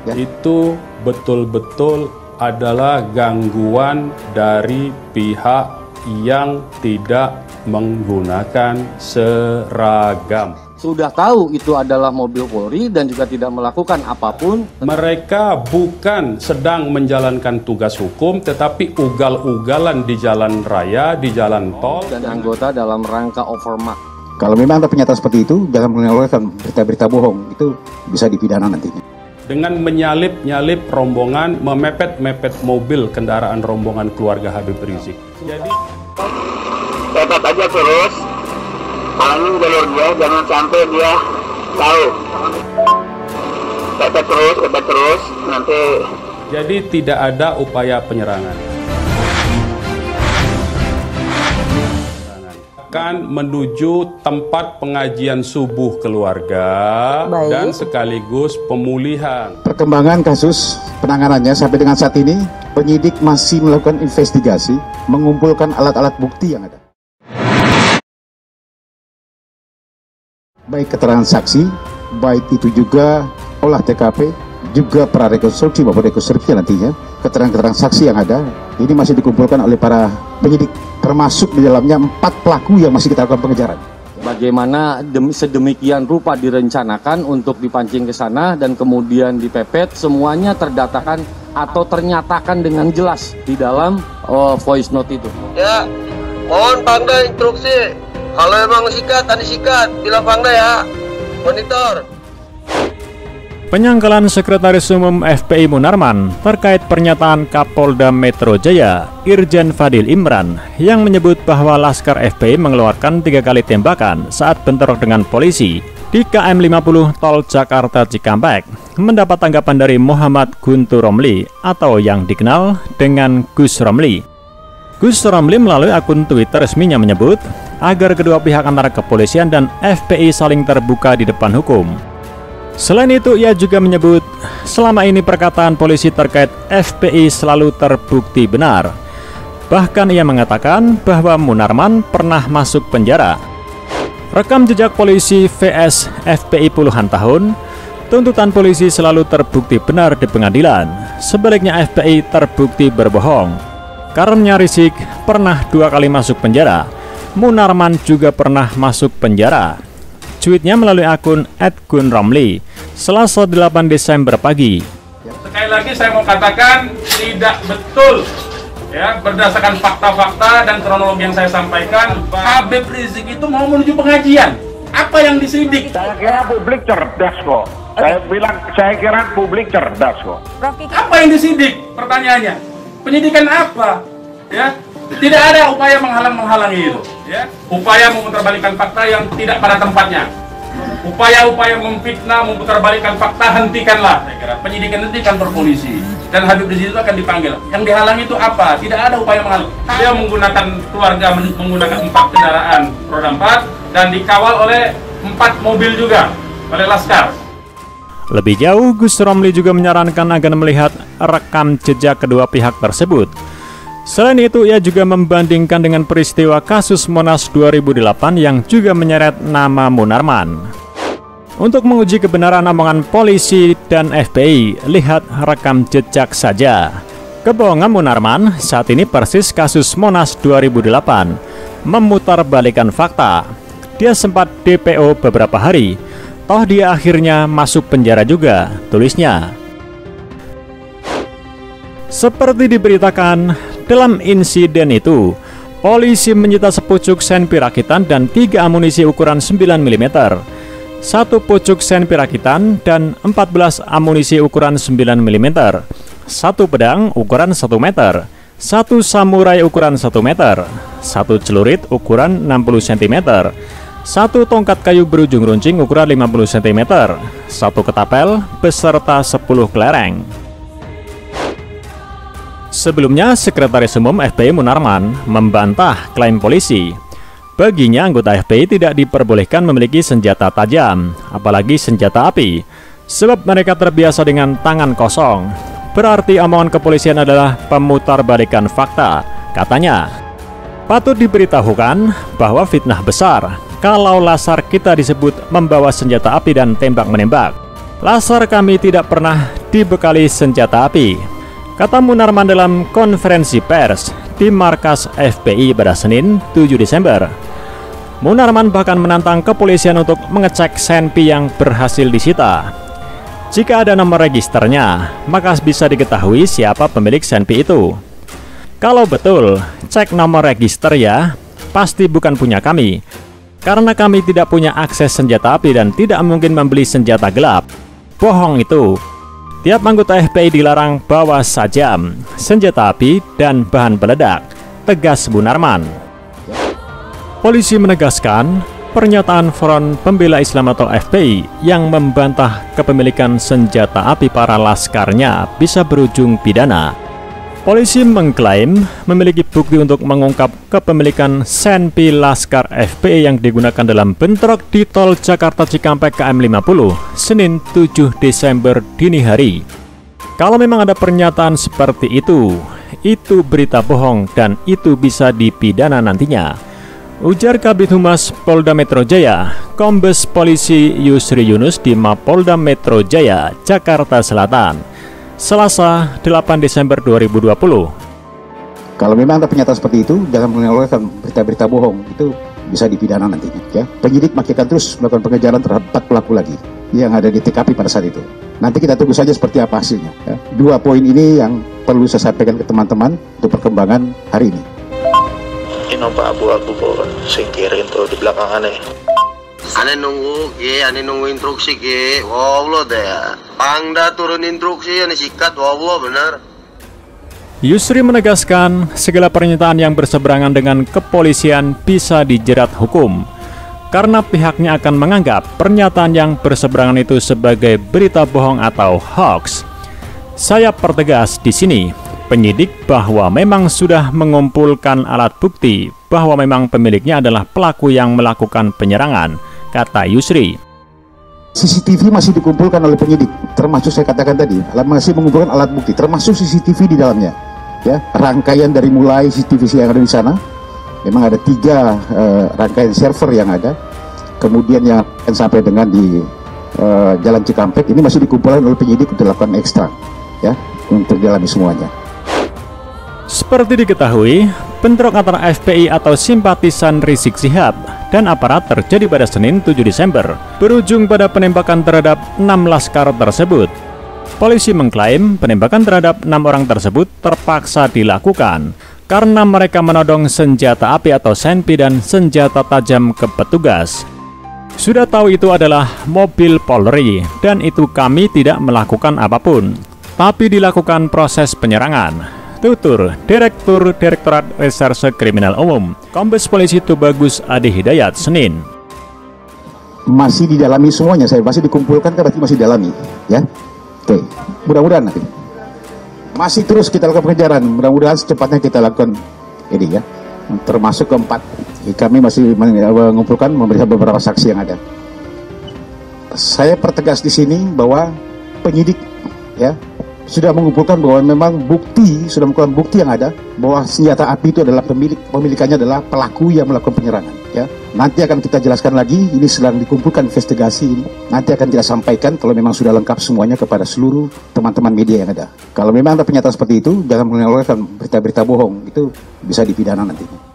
ya. Itu betul-betul adalah gangguan dari pihak yang tidak menggunakan seragam. Sudah tahu itu adalah mobil Polri dan juga tidak melakukan apapun. Mereka bukan sedang menjalankan tugas hukum, tetapi ugal-ugalan di jalan raya, di jalan tol. Dan anggota dalam rangka overmark. Kalau memang ada pernyataan seperti itu, jangan mengeluarkan berita-berita bohong. Itu bisa dipidana nantinya. Dengan menyalip-nyalip rombongan, memepet-mepet mobil kendaraan rombongan keluarga Habib Rizik. Jadi tetap aja terus, halangin jalur dia, jangan sampai dia tahu. Tetap terus, nanti. Jadi tidak ada upaya penyerangan. Akan menuju tempat pengajian subuh keluarga. Baik. Dan sekaligus pemulihan. Perkembangan kasus penanganannya sampai dengan saat ini, penyidik masih melakukan investigasi, mengumpulkan alat-alat bukti yang ada. Baik keterangan saksi, baik itu juga olah TKP, juga prarekonstruksi maupun rekonstruksi nantinya, keterangan-keterangan saksi yang ada, ini masih dikumpulkan oleh para penyidik, termasuk di dalamnya 4 pelaku yang masih kita lakukan pengejaran. Bagaimana sedemikian rupa direncanakan untuk dipancing ke sana dan kemudian dipepet, semuanya terdatakan atau ternyatakan dengan jelas di dalam voice note itu. Ya, mohon Pangda instruksi. Kalau emang sikat, tadi sikat. Bilang Pangda ya. Monitor. Penyangkalan Sekretaris Umum FPI Munarman terkait pernyataan Kapolda Metro Jaya, Irjen Fadil Imran, yang menyebut bahwa Laskar FPI mengeluarkan 3 kali tembakan saat bentrok dengan polisi di KM 50 Tol Jakarta Cikampek, mendapat tanggapan dari Muhammad Guntur Romli atau yang dikenal dengan Gus Romli. Gus Romli melalui akun Twitter resminya menyebut agar kedua pihak antara kepolisian dan FPI saling terbuka di depan hukum. Selain itu, ia juga menyebut selama ini perkataan polisi terkait FPI selalu terbukti benar. Bahkan ia mengatakan bahwa Munarman pernah masuk penjara. Rekam jejak polisi vs FPI puluhan tahun, tuntutan polisi selalu terbukti benar di pengadilan. Sebaliknya FPI terbukti berbohong. Karena Rizik pernah 2 kali masuk penjara, Munarman juga pernah masuk penjara. Tweetnya melalui akun @gunromli, Selasa 8 Desember pagi. Sekali lagi saya mau katakan tidak betul, ya, berdasarkan fakta-fakta dan kronologi yang saya sampaikan, Habib Rizik itu mau menuju pengajian. Apa yang disidik? Saya kira publik cerdas kok. Saya kira publik cerdas kok. Apa yang disidik? Pertanyaannya, penyidikan apa? Ya, tidak ada upaya menghalangi itu. Ya, upaya memutarbalikkan fakta yang tidak pada tempatnya. Upaya-upaya memfitnah, memutarbalikkan fakta, hentikanlah. Saya kira penyidikan itu di kantor polisi dan Habib Rizik itu akan dipanggil. Yang dihalangi itu apa? Tidak ada upaya menghalangi. Dia menggunakan keluarga menggunakan 4 kendaraan roda 4 dan dikawal oleh 4 mobil juga oleh Laskar. Lebih jauh, Gus Romli juga menyarankan agar melihat rekam jejak kedua pihak tersebut. Selain itu, ia juga membandingkan dengan peristiwa kasus Monas 2008 yang juga menyeret nama Munarman. Untuk menguji kebenaran omongan polisi dan FPI, lihat rekam jejak saja. Kebohongan Munarman saat ini persis kasus Monas 2008, memutarbalikkan fakta. Dia sempat DPO beberapa hari, toh dia akhirnya masuk penjara juga, tulisnya. Seperti diberitakan, dalam insiden itu, polisi menyita sepucuk senpi rakitan dan 3 amunisi ukuran 9 mm, 1 pucuk senpi rakitan dan 14 amunisi ukuran 9 mm, 1 pedang ukuran 1 meter, 1 samurai ukuran 1 meter, 1 celurit ukuran 60 cm, 1 tongkat kayu berujung runcing ukuran 50 cm, 1 ketapel beserta 10 kelereng. Sebelumnya, Sekretaris Umum FPI Munarman membantah klaim polisi. Baginya, anggota FPI tidak diperbolehkan memiliki senjata tajam, apalagi senjata api, sebab mereka terbiasa dengan tangan kosong. Berarti omongan kepolisian adalah pemutarbalikan fakta, katanya. Patut diberitahukan bahwa fitnah besar kalau Laskar kita disebut membawa senjata api dan tembak-menembak. Laskar kami tidak pernah dibekali senjata api. Kata Munarman dalam konferensi pers di markas FPI pada Senin 7 Desember. Munarman bahkan menantang kepolisian untuk mengecek senpi yang berhasil disita. Jika ada nomor registernya, maka bisa diketahui siapa pemilik senpi itu. Kalau betul, cek nomor register ya, pasti bukan punya kami. Karena kami tidak punya akses senjata api dan tidak mungkin membeli senjata gelap. Bohong itu. Tiap anggota FPI dilarang bawa sajam, senjata api, dan bahan peledak, tegas Munarman. Polisi menegaskan, pernyataan Front Pembela Islam atau FPI yang membantah kepemilikan senjata api para laskarnya bisa berujung pidana. Polisi mengklaim memiliki bukti untuk mengungkap kepemilikan senpi Laskar FPI yang digunakan dalam bentrok di tol Jakarta Cikampek KM50, Senin 7 Desember dini hari. Kalau memang ada pernyataan seperti itu berita bohong dan itu bisa dipidana nantinya, ujar Kabid Humas Polda Metro Jaya, Kombes Polisi Yusri Yunus di Mapolda Metro Jaya, Jakarta Selatan, Selasa 8 Desember 2020. Kalau memang ada pernyataan seperti itu, jangan mengeluarkan berita-berita bohong, itu bisa dipidana nantinya. Ya. Penyidik masih akan terus melakukan pengejaran terhadap 4 pelaku lagi yang ada di TKP pada saat itu. Nanti kita tunggu saja seperti apa hasilnya. Ya. 2 poin ini yang perlu saya sampaikan ke teman-teman untuk perkembangan hari ini. Ini nampak abu-abu kok singkirin tuh di belakang aneh. Ane nunggu instruksi ke. Wallah deh. Pangda turun instruksi, ane sikat. Wallah benar. Yusri menegaskan segala pernyataan yang berseberangan dengan kepolisian bisa dijerat hukum, karena pihaknya akan menganggap pernyataan yang berseberangan itu sebagai berita bohong atau hoax. Saya pertegas di sini, penyidik bahwa memang sudah mengumpulkan alat bukti bahwa memang pemiliknya adalah pelaku yang melakukan penyerangan, kata Yusri. CCTV masih dikumpulkan oleh penyidik, termasuk saya katakan tadi, masih mengumpulkan alat bukti, termasuk CCTV di dalamnya. Ya, rangkaian dari mulai CCTV yang ada di sana, memang ada 3 rangkaian server yang ada, kemudian yang akan sampai dengan di Jalan Cikampek, ini masih dikumpulkan oleh penyidik untuk dilakukan ekstrak, ya, untuk dalami semuanya. Seperti diketahui, bentrok antara FPI atau simpatisan Rizik Syihab dan aparat terjadi pada Senin 7 Desember, berujung pada penembakan terhadap 6 laskar tersebut. Polisi mengklaim penembakan terhadap 6 orang tersebut terpaksa dilakukan karena mereka menodong senjata api atau senpi dan senjata tajam ke petugas. Sudah tahu itu adalah mobil Polri dan itu kami tidak melakukan apapun, tapi dilakukan proses penyerangan, tutur Direktur Direktorat Reserse Kriminal Umum, Kombes Polisi Tubagus Adi Hidayat, Senin. Masih didalami semuanya, saya masih dikumpulkan kan, berarti masih didalami, ya. Oke, mudah-mudahan nanti masih terus kita lakukan pengejaran, mudah-mudahan secepatnya kita lakukan ini, ya, termasuk keempat. Kami masih mengumpulkan, memeriksa beberapa saksi yang ada. Saya pertegas di sini bahwa penyidik, ya, sudah mengumpulkan bahwa memang sudah mengumpulkan bukti yang ada bahwa senjata api itu adalah pemilikannya adalah pelaku yang melakukan penyerangan. Ya, nanti akan kita jelaskan lagi. Ini sedang dikumpulkan investigasi ini. Nanti akan kita sampaikan kalau memang sudah lengkap semuanya kepada seluruh teman-teman media yang ada. Kalau memang ada pernyataan seperti itu, jangan mengeluarkan berita-berita bohong. Itu bisa dipidana nantinya.